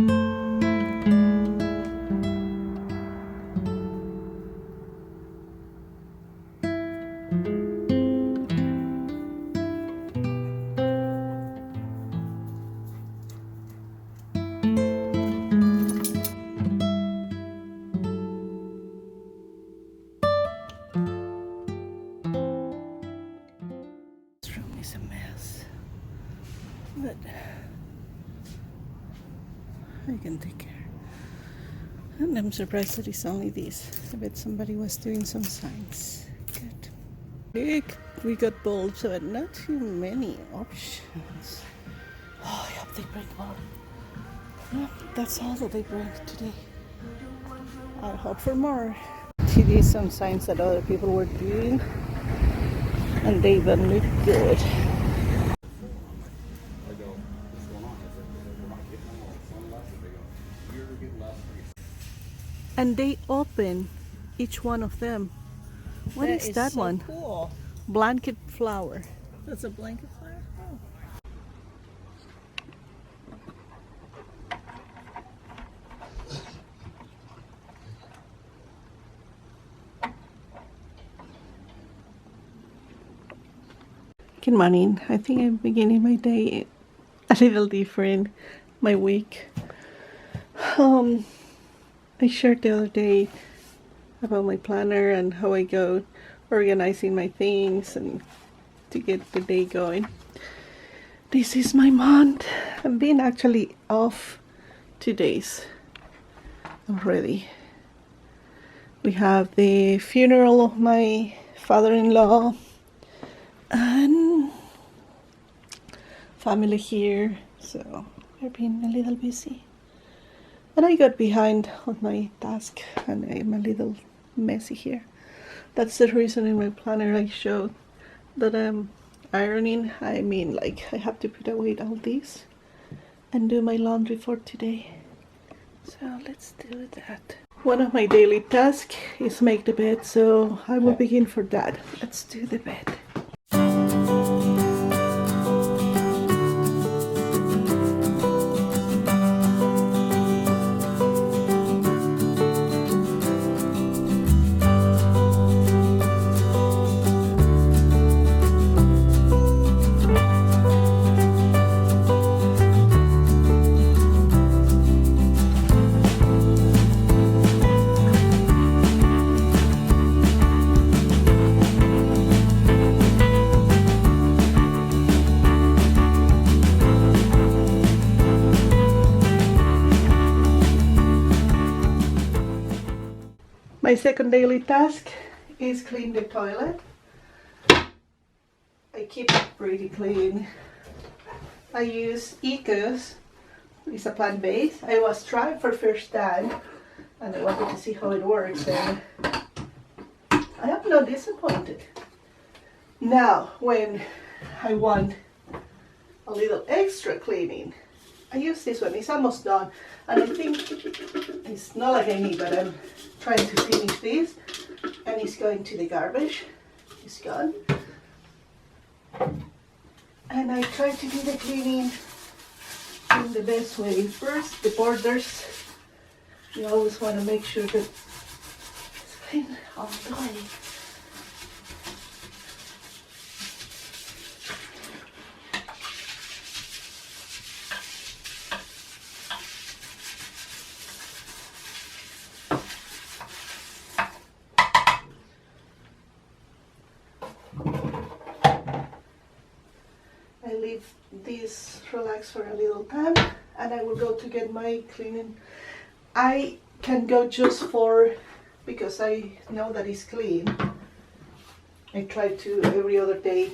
This room is a mess, but I can take care. And I'm surprised that it's only this. I bet somebody was doing some signs. Good. We got bulbs, but not too many options. Oh, I hope they bring more. No, that's all that they bring today. I hope for more. See some signs that other people were doing, and they even look good. And they open each one of them. What is that so one? Cool. Blanket flower. That's a blanket flower? Oh. Good morning. I think I'm beginning my day a little different. My week. I shared the other day about my planner and how I go organizing my things and to get the day going. This is my month. I've been actually off 2 days already. We have the funeral of my father-in-law and family here, so we're being a little busy. And I got behind on my task and I'm a little messy here. That's the reason in my planner I showed that I'm ironing. I mean, like, I have to put away all this and do my laundry for today. So let's do that. One of my daily tasks is make the bed, so I will begin for that. Let's do the bed. My second daily task is clean the toilet. I keep it pretty clean. I use Ecos. It's a plant-based. I was trying for first time and I wanted to see how it works, and I am not disappointed. Now when I want a little extra cleaning, I use this one. It's almost done and I think it's not like I need, but I'm trying to finish this and it's going to the garbage. It's gone. And I try to do the cleaning in the best way. First, the borders. You always want to make sure that it's clean all the way. I leave this relax for a little time and I will go to get my cleaning. I can go just for, because I know that it's clean. I try to every other day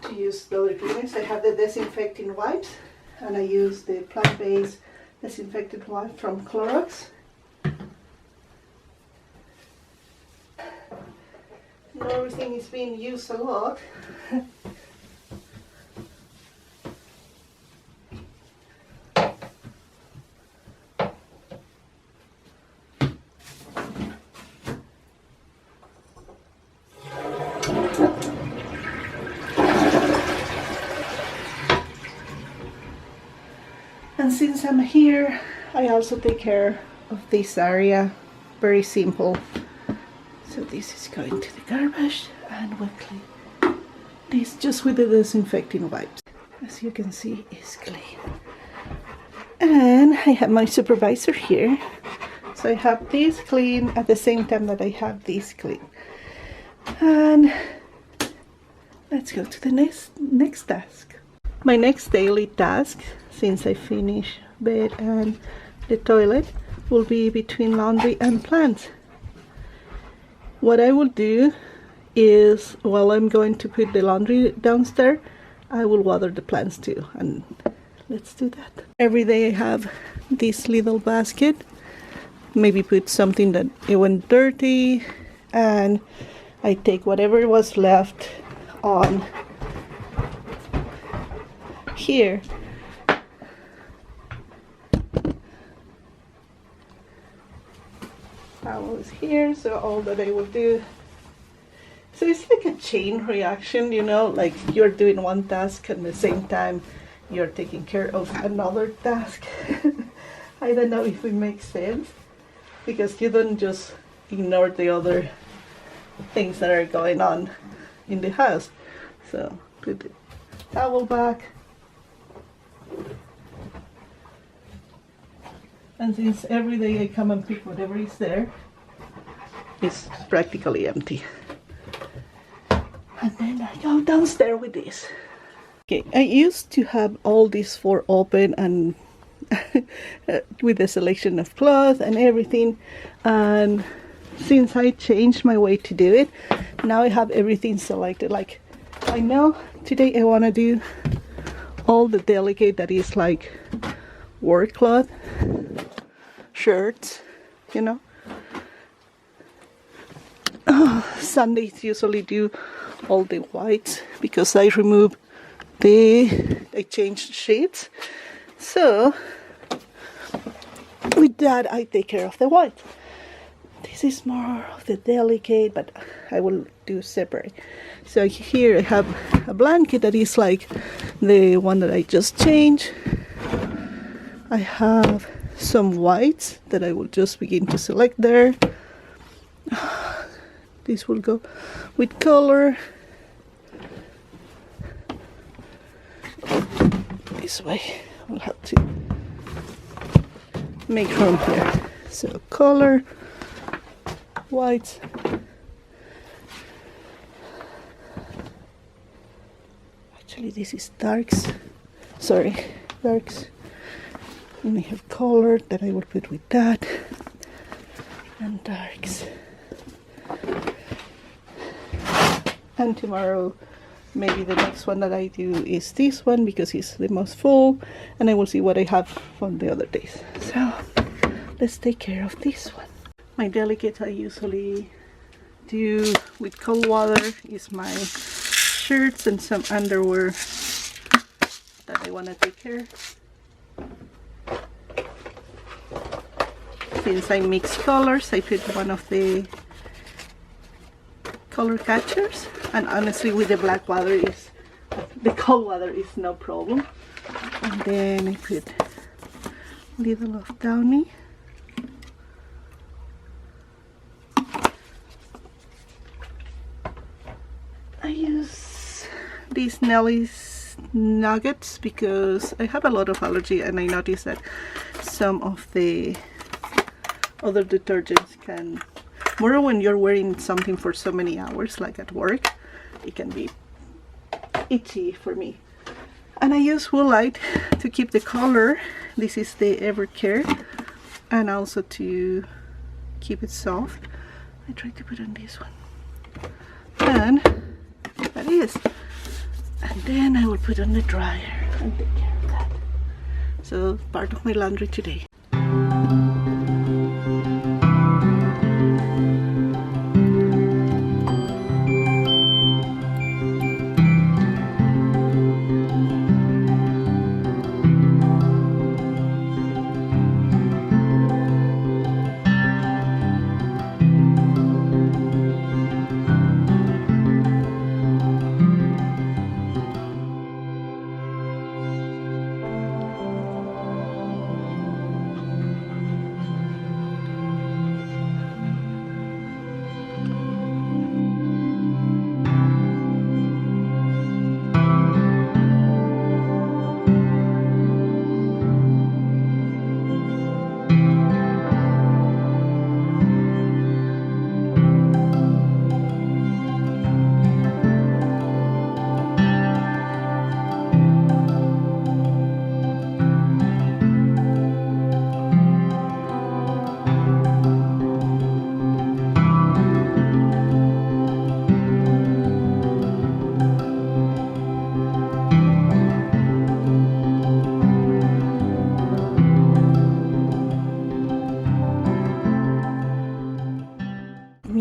to use the other cleaners. I have the disinfecting wipes and I use the plant-based disinfectant wipe from Clorox. Now everything is being used a lot. And since I'm here, I also take care of this area. Very simple. So this is going to the garbage, and we'll clean this just with the disinfecting wipes. As you can see, it's clean. And I have my supervisor here. So I have this clean at the same time that I have this clean. And let's go to the next task. My next daily task, since I finish bed and the toilet, will be between laundry and plants. What I will do is, while I'm going to put the laundry downstairs, I will water the plants too, and let's do that. Every day I have this little basket, maybe put something that it went dirty, and I take whatever was left on here. Towel is here, so all that I will do. So it's like a chain reaction, you know, like you're doing one task and at the same time you're taking care of another task. I don't know if it makes sense, because you don't just ignore the other things that are going on in the house. So put the towel back. And since every day I come and pick whatever is there, it's practically empty. And then I go downstairs with this. Okay, I used to have all these four open and with a selection of cloth and everything. And since I changed my way to do it, now I have everything selected. Like, I know today I want to do all the delicate that is like work cloth, shirts, you know. Sundays usually do all the whites because I change shades. So with that I take care of the white. This is more of the delicate, but I will do separate. So here I have a blanket that is like the one that I just changed. I have some whites that I will just begin to select there. This will go with color. This way, we'll have to make room here. So color, whites. Actually, this is darks. Sorry, darks. And I have color that I will put with that, and darks. And tomorrow, maybe the next one that I do is this one because it's the most full, and I will see what I have from the other days. So let's take care of this one. My delicate I usually do with cold water is my shirts and some underwear that I want to take care. Since I mix colors, I put one of the color catchers, and honestly with the black water the cold water is no problem. And then I put a little of Downy. I use these Nellie's nuggets because I have a lot of allergy, and I noticed that some of the other detergents can, more when you're wearing something for so many hours, like at work, it can be itchy for me. And I use Woolite to keep the color. This is the Evercare, and also to keep it soft. I try to put on this one, and that is. And then I will put on the dryer and take care of that. So part of my laundry today.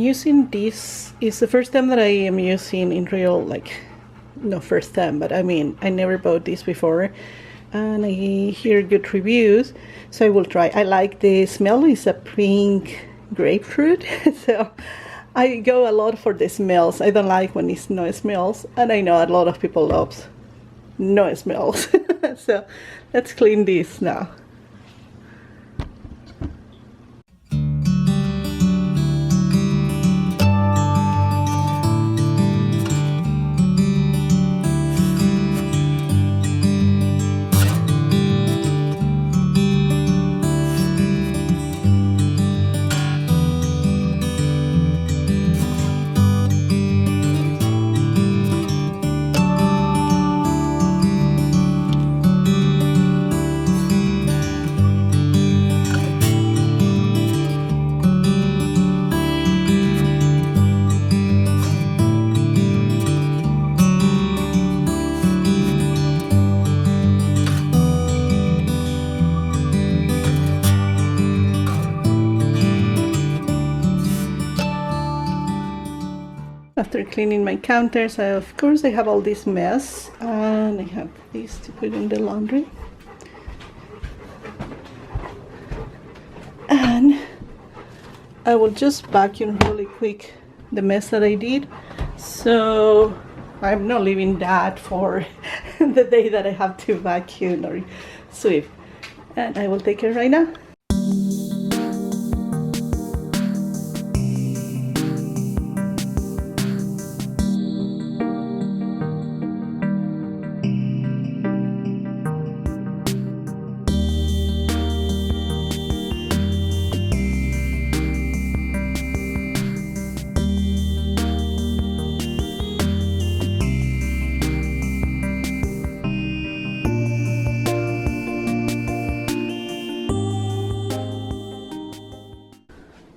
using this. It's the first time that I am using in real, like, no first time, but I mean, I never bought this before. And I hear good reviews, so I will try. I like the smell. It's a pink grapefruit, so I go a lot for the smells. I don't like when it's no smells, and I know a lot of people love no smells. So let's clean this now. After cleaning my counters, of course I have all this mess, and I have this to put in the laundry. And I will just vacuum really quick the mess that I did. So I'm not leaving that for the day that I have to vacuum or sweep. And I will take it right now.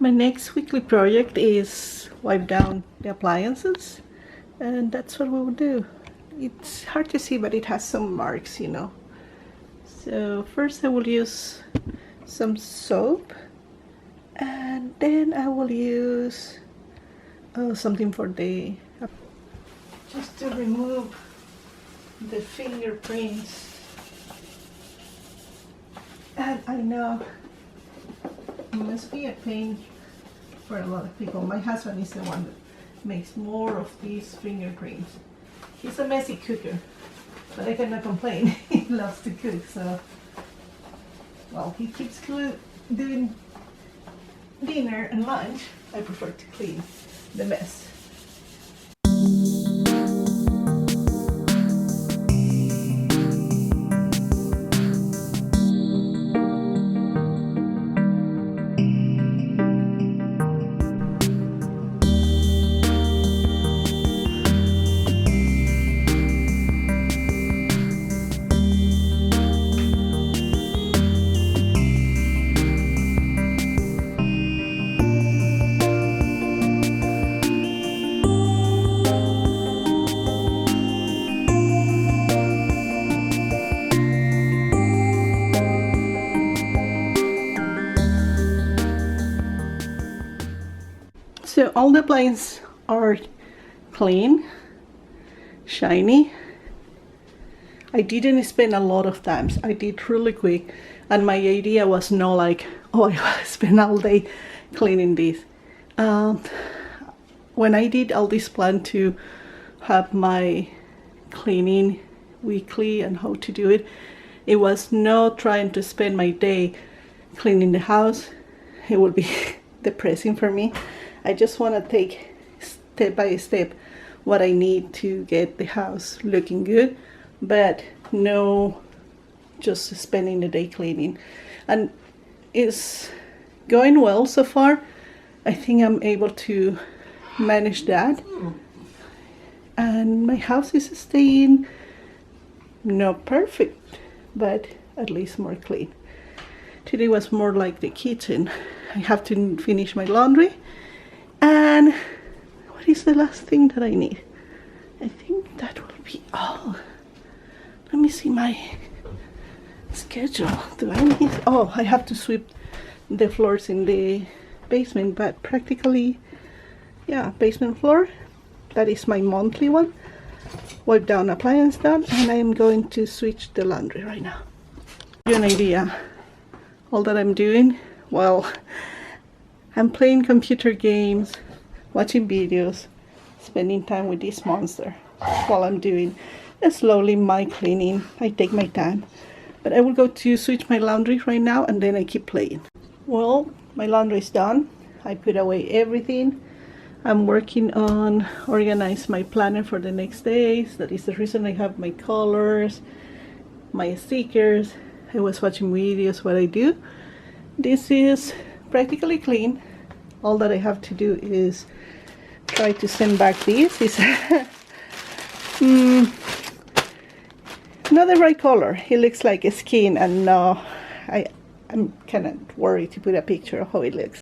My next weekly project is wipe down the appliances, and that's what we will do. It's hard to see, but it has some marks, you know. So first I will use some soap, and then I will use something for the, just to remove the fingerprints. And I know it must be a pain for a lot of people. My husband is the one that makes more of these fingerprints. He's a messy cooker, but I cannot complain. He loves to cook, so while he keeps doing dinner and lunch, I prefer to clean the mess. So all the blinds are clean, shiny. I didn't spend a lot of time. I did really quick, and my idea was not like, oh, I spend all day cleaning this. When I did all this plan to have my cleaning weekly and how to do it, it was not trying to spend my day cleaning the house. It would be depressing for me. I just want to take step by step what I need to get the house looking good, but no just spending the day cleaning. And it's going well so far. I think I'm able to manage that, and my house is staying not perfect, but at least more clean. Today was more like the kitchen. I have to finish my laundry. And what is the last thing that I need? I think that will be all. Let me see my schedule. Do I need? Oh, I have to sweep the floors in the basement, but practically yeah, basement floor. That is my monthly one. Wipe down, appliance done, and I am going to switch the laundry right now. Give you an idea, all that I'm doing, well, I'm playing computer games, watching videos, spending time with this monster while I'm doing slowly my cleaning. I take my time, but I will go to switch my laundry right now, and then I keep playing. Well, my laundry is done. I put away everything. I'm working on organize my planner for the next days. That is the reason I have my colors, my stickers. I was watching videos what I do. This is practically clean. All that I have to do is try to send back this. It's not the right color. It looks like a skin, and no, I'm kind of worried to put a picture of how it looks.